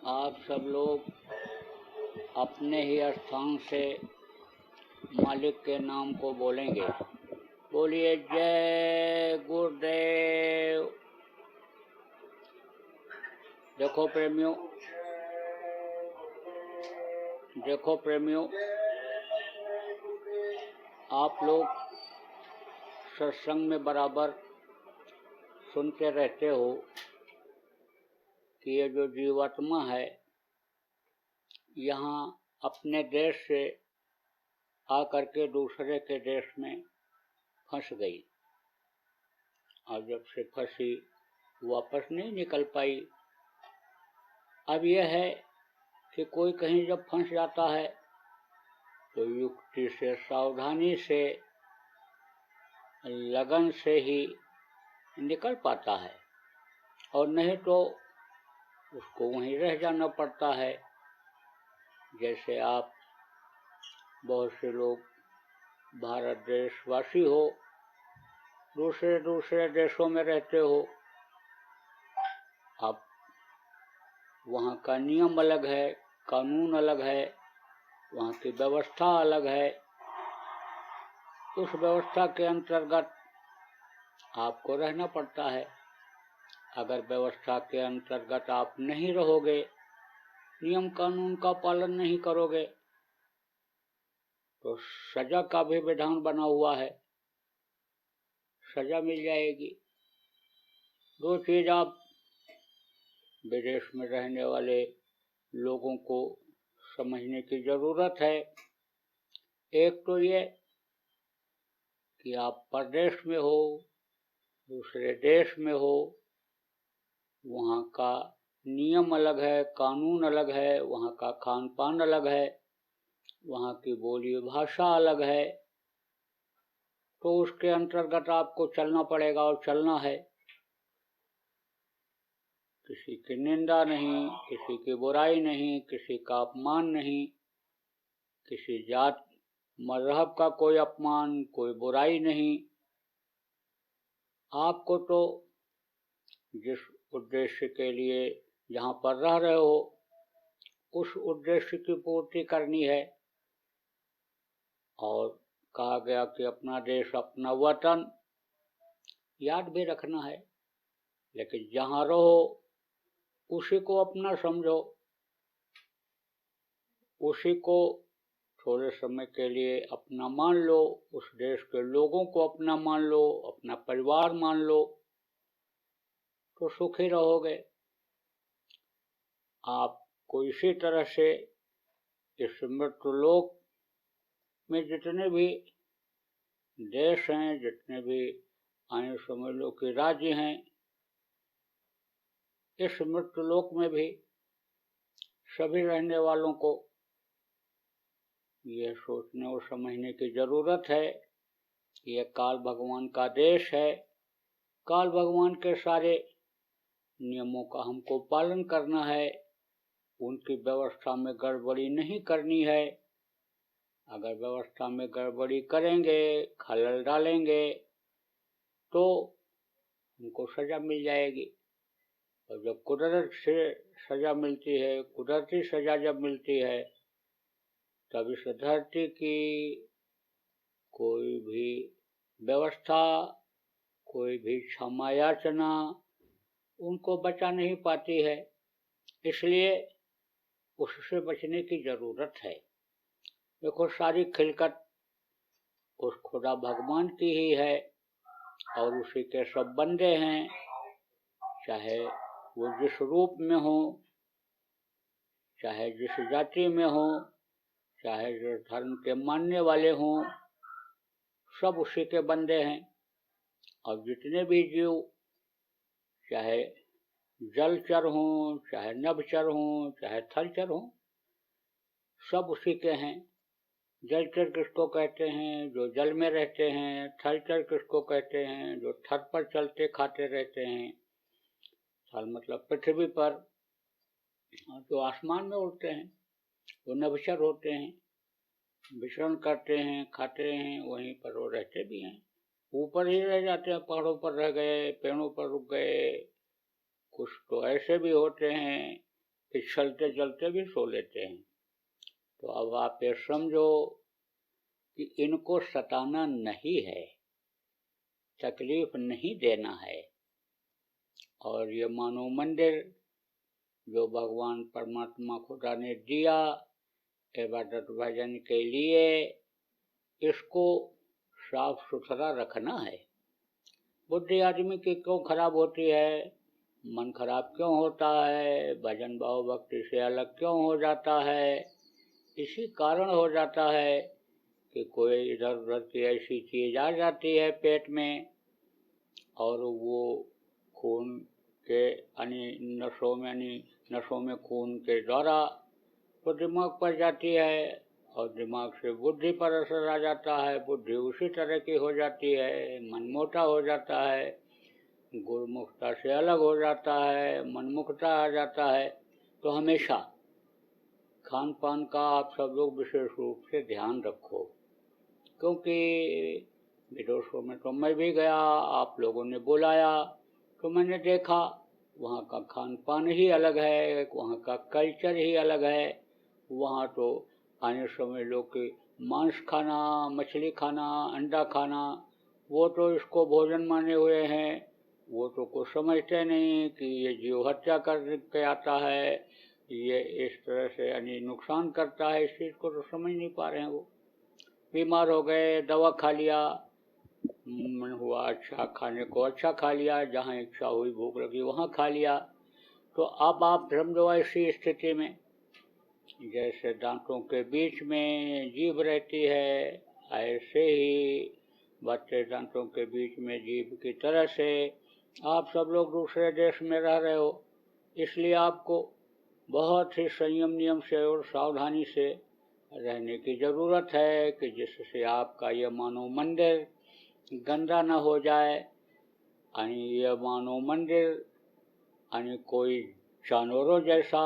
आप सब लोग अपने ही स्थान से मालिक के नाम को बोलेंगे। बोलिए जय गुरुदेव। देखो प्रेमियों, आप लोग सत्संग में बराबर सुनते रहते हो कि ये जो जीवात्मा है यहाँ अपने देश से आकर के दूसरे के देश में फंस गई और जब से फंसी वापस नहीं निकल पाई। अब यह है कि कोई कहीं जब फंस जाता है तो युक्ति से, सावधानी से, लगन से ही निकल पाता है और नहीं तो उसको वहीं रह जाना पड़ता है। जैसे आप बहुत से लोग भारत देशवासी हो, दूसरे देशों में रहते हो। अब वहाँ का नियम अलग है, कानून अलग है, वहाँ की व्यवस्था अलग है। उस व्यवस्था के अंतर्गत आपको रहना पड़ता है। अगर व्यवस्था के अंतर्गत आप नहीं रहोगे, नियम कानून का पालन नहीं करोगे तो सजा का भी विधान बना हुआ है, सजा मिल जाएगी। दो चीज आप विदेश में रहने वाले लोगों को समझने की जरूरत है। एक तो ये कि आप परदेश में हो, दूसरे देश में हो, वहाँ का नियम अलग है, कानून अलग है, वहाँ का खान पान अलग है, वहाँ की बोली भाषा अलग है। तो उसके अंतर्गत आपको चलना पड़ेगा और चलना है। किसी की निंदा नहीं, किसी की बुराई नहीं, किसी का अपमान नहीं, किसी जात मजहब का कोई अपमान, कोई बुराई नहीं। आपको तो जिस उद्देश्य के लिए जहाँ पर रह रहे हो उस उद्देश्य की पूर्ति करनी है। और कहा गया कि अपना देश अपना वतन याद भी रखना है, लेकिन जहाँ रहो उसी को अपना समझो, उसी को थोड़े समय के लिए अपना मान लो, उस देश के लोगों को अपना मान लो, अपना परिवार मान लो, तो सुखी रहोगे। आपको इसी तरह से इस मृत्युलोक में जितने भी देश हैं, जितने भी आयु समझ लो कि राज्य हैं, इस मृत्युलोक में भी सभी रहने वालों को यह सोचने और समझने की जरूरत है कि यह काल भगवान का देश है। काल भगवान के सारे नियमों का हमको पालन करना है, उनकी व्यवस्था में गड़बड़ी नहीं करनी है। अगर व्यवस्था में गड़बड़ी करेंगे, खलल डालेंगे तो उनको सजा मिल जाएगी। और जब कुदरत से सजा मिलती है, कुदरती सजा जब मिलती है, तब इस धरती की कोई भी व्यवस्था, कोई भी क्षमा याचना उनको बचा नहीं पाती है। इसलिए उससे बचने की जरूरत है। देखो, सारी खिलकत उस खुदा भगवान की ही है और उसी के सब बंदे हैं, चाहे वो जिस रूप में हो, चाहे जिस जाति में हो, चाहे जिस धर्म के मानने वाले हों, सब उसी के बंदे हैं। और जितने भी जीव, चाहे जलचर हों, चाहे नभचर हों, चाहे थलचर हों, सब उसी के हैं। जलचर किसको कहते हैं? जो जल में रहते हैं। थलचर किसको कहते हैं? जो थल पर चलते खाते रहते हैं। थल मतलब पृथ्वी पर, जो आसमान में उड़ते हैं वो नभचर होते हैं, विचरण करते हैं, खाते हैं, वहीं पर वो रहते भी हैं। ऊपर ही रह जाते हैं, पहाड़ों पर रह गए, पेड़ों पर रुक गए। कुछ तो ऐसे भी होते हैं कि चलते चलते भी सो लेते हैं। तो अब आप ये समझो कि इनको सताना नहीं है, तकलीफ नहीं देना है। और ये मानव मंदिर जो भगवान परमात्मा खुदा ने दिया इबादत भजन के लिए, इसको साफ सुथरा रखना है। बुद्धि आदमी की क्यों खराब होती है, मन खराब क्यों होता है, भजन भाव भक्ति से अलग क्यों हो जाता है? इसी कारण हो जाता है कि कोई इधर उधर की ऐसी चीज आ जाती है पेट में, और वो खून के नसों में खून के द्वारा वो दिमाग पर जाती है, और दिमाग से बुद्धि पर असर आ जाता है। बुद्धि उसी तरह की हो जाती है, मन मोटा हो जाता है, गुरुमुखता से अलग हो जाता है, मनमुखता आ जाता है। तो हमेशा खान पान का आप सब लोग विशेष रूप से ध्यान रखो, क्योंकि विदेशों में तो मैं भी गया, आप लोगों ने बुलाया तो मैंने देखा वहाँ का खान पान ही अलग है, वहाँ का कल्चर ही अलग है। वहाँ तो आने समय लोग मांस खाना, मछली खाना, अंडा खाना, वो तो इसको भोजन माने हुए हैं। वो तो कुछ समझते नहीं कि ये जीव हत्या करके आता है, ये इस तरह से यानी नुकसान करता है, इस चीज़ को तो समझ नहीं पा रहे हैं। वो बीमार हो गए, दवा खा लिया, मन हुआ अच्छा खाने को, अच्छा खा लिया, जहाँ इच्छा हुई भूख लगी वहाँ खा लिया। तो अब आप समझो ऐसी स्थिति में जैसे दांतों के बीच में जीभ रहती है, ऐसे ही बच्चे दांतों के बीच में जीभ की तरह से आप सब लोग दूसरे देश में रह रहे हो, इसलिए आपको बहुत ही संयम नियम से और सावधानी से रहने की ज़रूरत है कि जिससे आपका यह मानव मंदिर गंदा न हो जाए। यानी यह मानव मंदिर यानी कोई जानवरों जैसा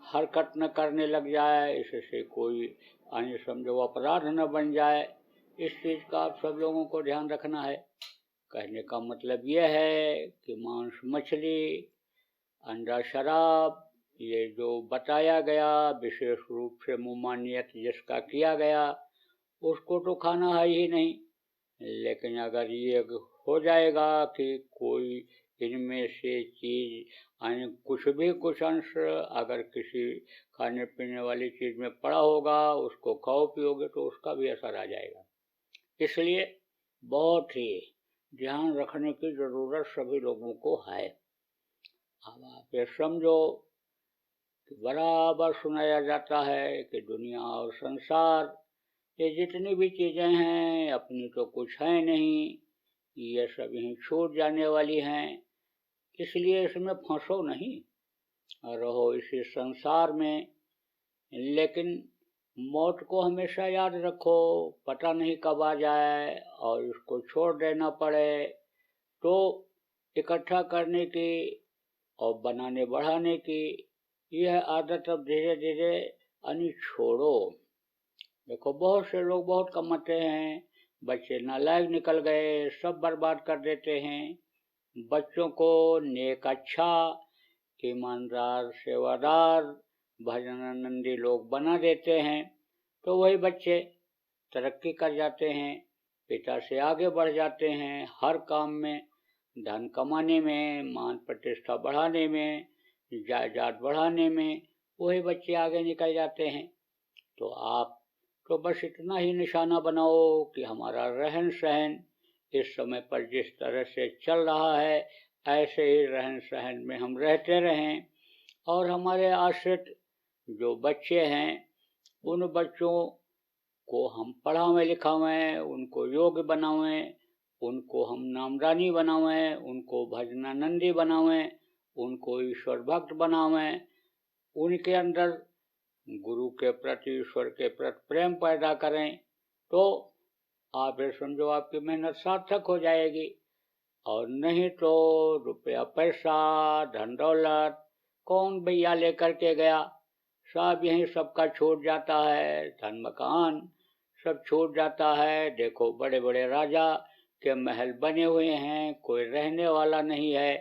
हरकत न करने लग जाए, इससे कोई यानी समझो अपराध न बन जाए। इस चीज़ का आप सब लोगों को ध्यान रखना है। कहने का मतलब यह है कि मांस मछली, अंडा शराब, ये जो बताया गया विशेष रूप से मुमानियत जिसका किया गया, उसको तो खाना है ही नहीं। लेकिन अगर ये हो जाएगा कि कोई इनमें से चीज यानी कुछ अंश अगर किसी खाने पीने वाली चीज में पड़ा होगा, उसको खाओ पियोगे तो उसका भी असर आ जाएगा। इसलिए बहुत ही ध्यान रखने की जरूरत सभी लोगों को है। अब आप ये समझो कि बराबर सुनाया जाता है कि दुनिया और संसार ये जितनी भी चीजें हैं अपनी तो कुछ है नहीं, ये सब यहीं छूट जाने वाली हैं। इसलिए इसमें फंसो नहीं, रहो इसी संसार में, लेकिन मौत को हमेशा याद रखो। पता नहीं कब आ जाए और इसको छोड़ देना पड़े, तो इकट्ठा करने की और बनाने बढ़ाने की यह आदत अब धीरे धीरे यानी छोड़ो। देखो बहुत से लोग बहुत कमाते हैं, बच्चे नालायक निकल गए, सब बर्बाद कर देते हैं। बच्चों को नेक, अच्छा, ईमानदार, सेवादार, भजनानंदी लोग बना देते हैं, तो वही बच्चे तरक्की कर जाते हैं, पिता से आगे बढ़ जाते हैं हर काम में, धन कमाने में, मान प्रतिष्ठा बढ़ाने में, जायदाद बढ़ाने में, वही बच्चे आगे निकल जाते हैं। तो आप तो बस इतना ही निशाना बनाओ कि हमारा रहन सहन इस समय पर जिस तरह से चल रहा है ऐसे ही रहन सहन में हम रहते रहें, और हमारे आश्रित जो बच्चे हैं उन बच्चों को हम पढ़ावें लिखावें, उनको योग्य बनावें, उनको हम नामदानी बनावें, उनको भजनानंदी बनावें, उनको ईश्वर भक्त बनावें, उनके अंदर गुरु के प्रति, ईश्वर के प्रति प्रेम पैदा करें, तो आप ये समझो आपकी मेहनत सार्थक हो जाएगी। और नहीं तो रुपया पैसा धन दौलत कौन भैया लेकर के गया, सब यहीं सबका छूट जाता है, धन मकान सब छूट जाता है। देखो बड़े बड़े राजा के महल बने हुए हैं, कोई रहने वाला नहीं है,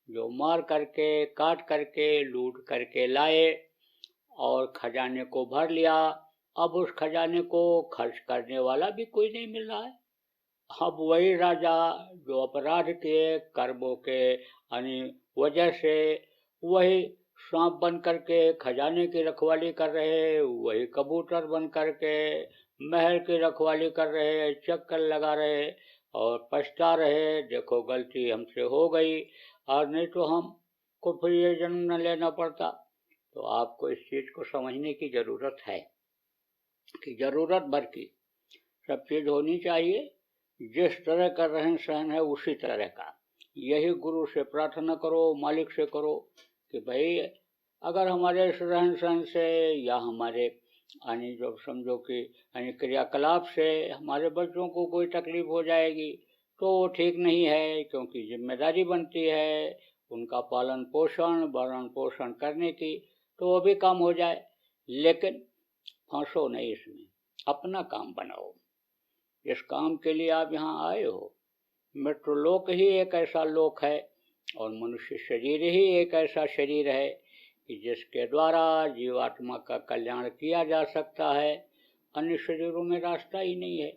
जो मार करके काट करके लूट करके लाए और खजाने को भर लिया। अब उस खजाने को खर्च करने वाला भी कोई नहीं मिल रहा है। अब वही राजा जो अपराध किए कर्मों के वजह से, वही सांप बन करके खजाने की रखवाली कर रहे, वही कबूतर बन करके महल की रखवाली कर रहे, चक्कर लगा रहे और पछता रहे, देखो गलती हमसे हो गई और नहीं तो हमको फिर ये जन्म न लेना पड़ता। तो आपको इस चीज को समझने की जरूरत है कि जरूरत भर की सब चीज होनी चाहिए। जिस तरह का रहन सहन है उसी तरह का, यही गुरु से प्रार्थना करो, मालिक से करो कि भाई अगर हमारे इस रहन सहन से या हमारे यानी जो समझो कि यानी क्रियाकलाप से हमारे बच्चों को कोई तकलीफ हो जाएगी तो वो ठीक नहीं है, क्योंकि जिम्मेदारी बनती है उनका पालन पोषण भरण पोषण करने की, तो वो भी काम हो जाए। लेकिन फंसो नहीं इसमें, अपना काम बनाओ। जिस काम के लिए आप यहाँ आए हो, मृत्युलोक ही एक ऐसा लोक है और मनुष्य शरीर ही एक ऐसा शरीर है कि जिसके द्वारा जीवात्मा का कल्याण किया जा सकता है। अन्य शरीरों में रास्ता ही नहीं है।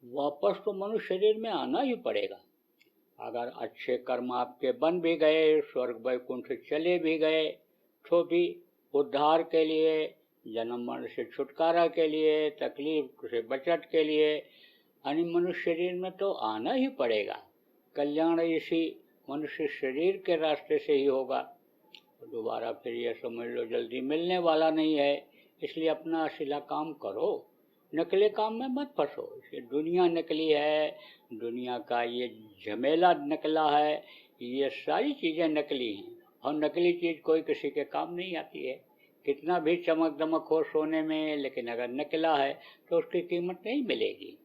वापस तो मनुष्य शरीर में आना ही पड़ेगा। अगर अच्छे कर्म आपके बन भी गए, स्वर्ग वैकुंठ चले भी गए, तो भी उद्धार के लिए, जन्म मरण से छुटकारा के लिए, तकलीफ से बचत के लिए यानी मनुष्य शरीर में तो आना ही पड़ेगा। कल्याण इसी मनुष्य शरीर के रास्ते से ही होगा। तो दोबारा फिर यह समझ लो जल्दी मिलने वाला नहीं है। इसलिए अपना असला काम करो, नकली काम में मत फंसो। ये दुनिया नकली है, दुनिया का ये झमेला नकला है, ये सारी चीज़ें नकली हैं और नकली चीज़ कोई किसी के काम नहीं आती है। कितना भी चमक दमक हो सोने में, लेकिन अगर नकला है तो उसकी कीमत नहीं मिलेगी।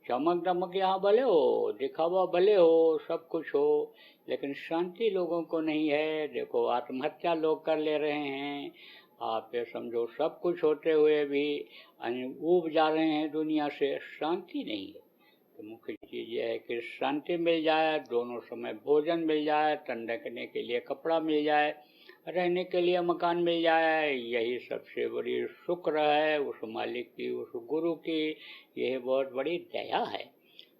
चमक दमक यहाँ भले हो, दिखावा भले हो, सब कुछ हो, लेकिन शांति लोगों को नहीं है। देखो आत्महत्या लोग कर ले रहे हैं, आप ये समझो सब कुछ होते हुए भी ऊब जा रहे हैं दुनिया से, शांति नहीं है। तो मुख्य चीज़ ये है कि शांति मिल जाए, दोनों समय भोजन मिल जाए, ठंडकने के लिए कपड़ा मिल जाए, रहने के लिए मकान मिल जाए, यही सबसे बड़ी शुक्र है उस मालिक की, उस गुरु की। यह बहुत बड़ी दया है।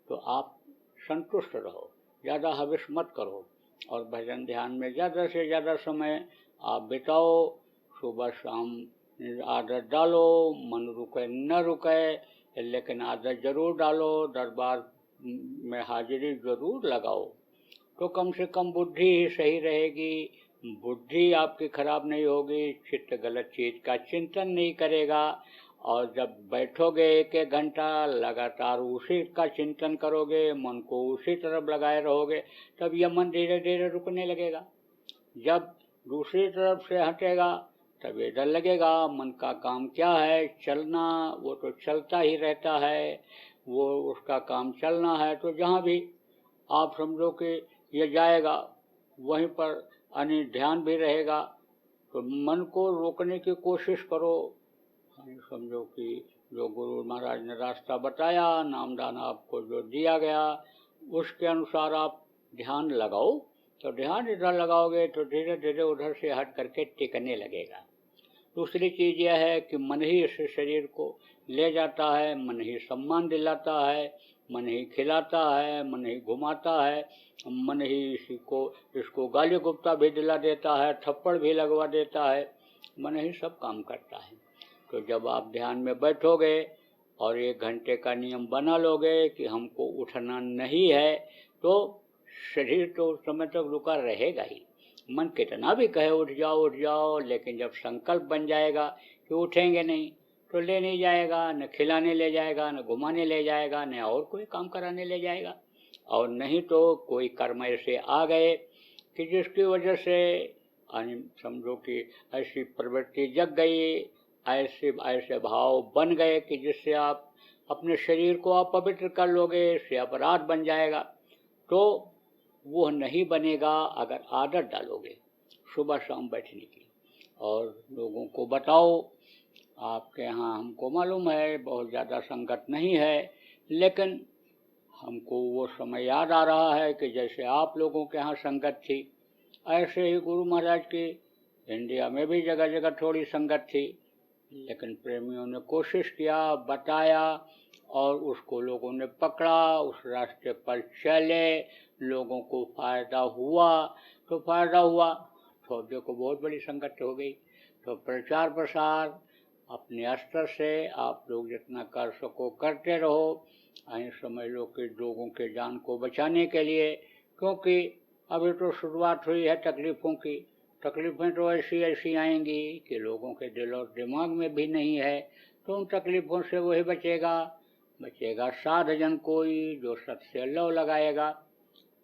तो आप संतुष्ट रहो, ज़्यादा हविस मत करो और भजन ध्यान में ज़्यादा से ज़्यादा समय आप बिताओ। सुबह शाम आदत डालो, मन रुके न रुके लेकिन आदत जरूर डालो, दरबार में हाजिरी जरूर लगाओ, तो कम से कम बुद्धि ही सही रहेगी। बुद्धि आपकी खराब नहीं होगी, चित्त गलत चीज का चिंतन नहीं करेगा। और जब बैठोगे एक एक घंटा लगातार उसी का चिंतन करोगे, मन को उसी तरफ लगाए रहोगे, तब यह मन धीरे धीरे रुकने लगेगा। जब दूसरी तरफ से हटेगा तब इधर लगेगा। मन का काम क्या है? चलना, वो तो चलता ही रहता है, वो उसका काम चलना है। तो जहाँ भी आप समझो कि ये जाएगा वहीं पर ध्यान भी रहेगा। तो मन को रोकने की कोशिश करो। समझो कि जो गुरु महाराज ने रास्ता बताया, नामदान आपको जो दिया गया, उसके अनुसार आप ध्यान लगाओ। तो ध्यान इधर लगाओगे तो धीरे धीरे उधर से हट करके टिकने लगेगा। दूसरी चीज़ यह है कि मन ही इस शरीर को ले जाता है, मन ही सम्मान दिलाता है, मन ही खिलाता है, मन ही घुमाता है, मन ही इसको गाली गुप्ता भी दिला देता है, थप्पड़ भी लगवा देता है, मन ही सब काम करता है। तो जब आप ध्यान में बैठोगे और 1 घंटे का नियम बना लोगे कि हमको उठना नहीं है, तो शरीर तो उस समय तक रुका रहेगा ही। मन कितना भी कहे उठ जाओ, लेकिन जब संकल्प बन जाएगा कि उठेंगे नहीं, तो ले नहीं जाएगा, न खिलाने ले जाएगा, न घुमाने ले जाएगा, न और कोई काम कराने ले जाएगा। और नहीं तो कोई कर्म ऐसे आ गए कि जिसकी वजह से समझो कि ऐसी प्रवृत्ति जग गई, ऐसे भाव बन गए कि जिससे आप अपने शरीर को आप पवित्र कर लोगे, इससे अपराध बन जाएगा। तो वो नहीं बनेगा अगर आदत डालोगे सुबह शाम बैठने की। और लोगों को बताओ, आपके यहाँ हमको मालूम है बहुत ज़्यादा संगत नहीं है, लेकिन हमको वो समय याद आ रहा है कि जैसे आप लोगों के यहाँ संगत थी, ऐसे ही गुरु महाराज की इंडिया में भी जगह जगह थोड़ी संगत थी, लेकिन प्रेमियों ने कोशिश किया, बताया, और उसको लोगों ने पकड़ा, उस रास्ते पर चले, लोगों को फायदा हुआ। तो फायदा हुआ तो देखो बहुत बड़ी संगत हो गई। तो प्रचार प्रसार अपने स्तर से आप लोग जितना कर सको करते रहो, ऐं समझ लो कि लोगों के जान को बचाने के लिए, क्योंकि अभी तो शुरुआत हुई है तकलीफ़ों की। तकलीफ़ें तो ऐसी ऐसी आएंगी कि लोगों के दिल और दिमाग में भी नहीं है। तो उन तकलीफ़ों से वही बचेगा साधजन कोई जो सत्य से लव लगाएगा।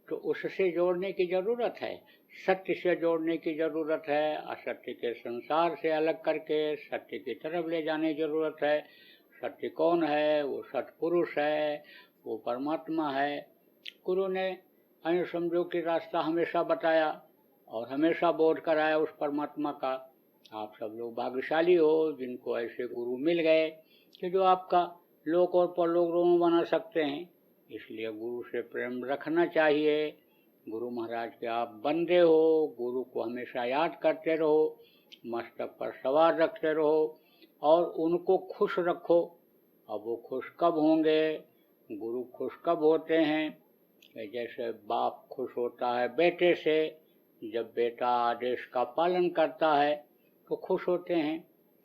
तो उससे जोड़ने की ज़रूरत है, सत्य से जोड़ने की ज़रूरत है। असत्य के संसार से अलग करके सत्य की तरफ ले जाने की ज़रूरत है। सत्य कौन है? वो सत्पुरुष है, वो परमात्मा है। गुरु ने हमें समझो कि रास्ता हमेशा बताया और हमेशा बोध कराया उस परमात्मा का। आप सब लोग भाग्यशाली हो जिनको ऐसे गुरु मिल गए कि जो आपका लोक और परलोक दोनों बना सकते हैं। इसलिए गुरु से प्रेम रखना चाहिए। गुरु महाराज के आप बंदे हो, गुरु को हमेशा याद करते रहो, मस्तक पर सवार रखते रहो और उनको खुश रखो। अब वो खुश कब होंगे? गुरु खुश कब होते हैं? जैसे बाप खुश होता है बेटे से, जब बेटा आदेश का पालन करता है तो खुश होते हैं।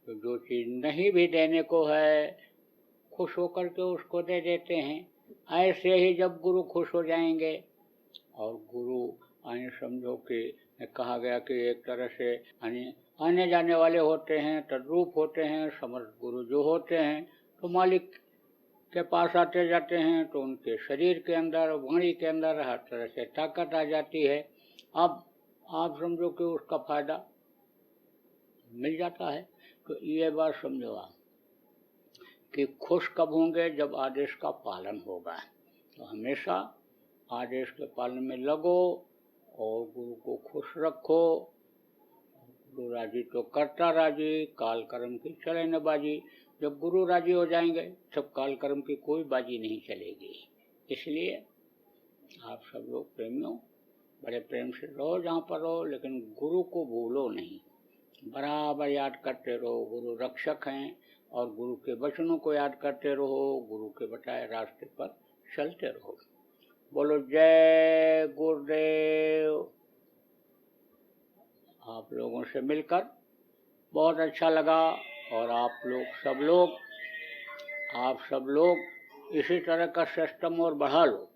तो जो चीज़ नहीं भी देने को है, खुश होकर के उसको दे देते हैं। ऐसे ही जब गुरु खुश हो जाएंगे, और गुरु आने समझो कि कहा गया कि एक तरह से आने जाने वाले होते हैं, तद्रूप होते हैं। समर्थ गुरु जो होते हैं तो मालिक के पास आते जाते हैं, तो उनके शरीर के अंदर, वाणी के अंदर हर तरह से ताकत आ जाती है। अब आप समझो कि उसका फायदा मिल जाता है। तो ये बात समझो आप कि खुश कब होंगे? जब आदेश का पालन होगा। तो हमेशा आदेश के पालन में लगो और गुरु को खुश रखो। गुरु राजी तो करता राजी, काल कर्म की चले न बाजी। जब गुरु राजी हो जाएंगे तब काल कर्म की कोई बाजी नहीं चलेगी। इसलिए आप सब लोग प्रेमियों बड़े प्रेम से रहो जहाँ पर रहो, लेकिन गुरु को भूलो नहीं, बराबर याद करते रहो। गुरु रक्षक हैं और गुरु के वचनों को याद करते रहो, गुरु के बताए रास्ते पर चलते रहो। बोलो जय गुरुदेव। आप लोगों से मिलकर बहुत अच्छा लगा, और आप सब लोग इसी तरह का सिस्टम और बढ़ा लो,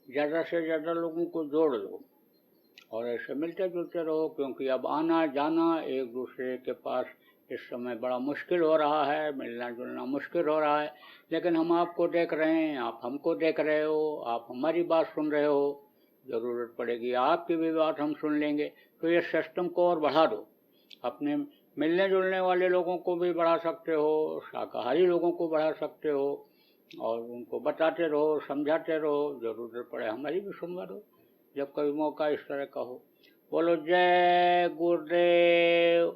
ज़्यादा से ज़्यादा लोगों को जोड़ लो और ऐसे मिलते जुलते रहो। क्योंकि अब आना जाना एक दूसरे के पास इस समय बड़ा मुश्किल हो रहा है, मिलना जुलना मुश्किल हो रहा है। लेकिन हम आपको देख रहे हैं, आप हमको देख रहे हो, आप हमारी बात सुन रहे हो। ज़रूरत पड़ेगी आपकी भी बात हम सुन लेंगे। तो ये सिस्टम को और बढ़ा दो। अपने मिलने जुलने वाले लोगों को भी बढ़ा सकते हो, शाकाहारी लोगों को बढ़ा सकते हो, और उनको बताते रहो, समझाते रहो। ज़रूरत पड़े हमारी भी सुनवा दो जब कभी मौका इस तरह का हो। बोलो जय गुरुदेव।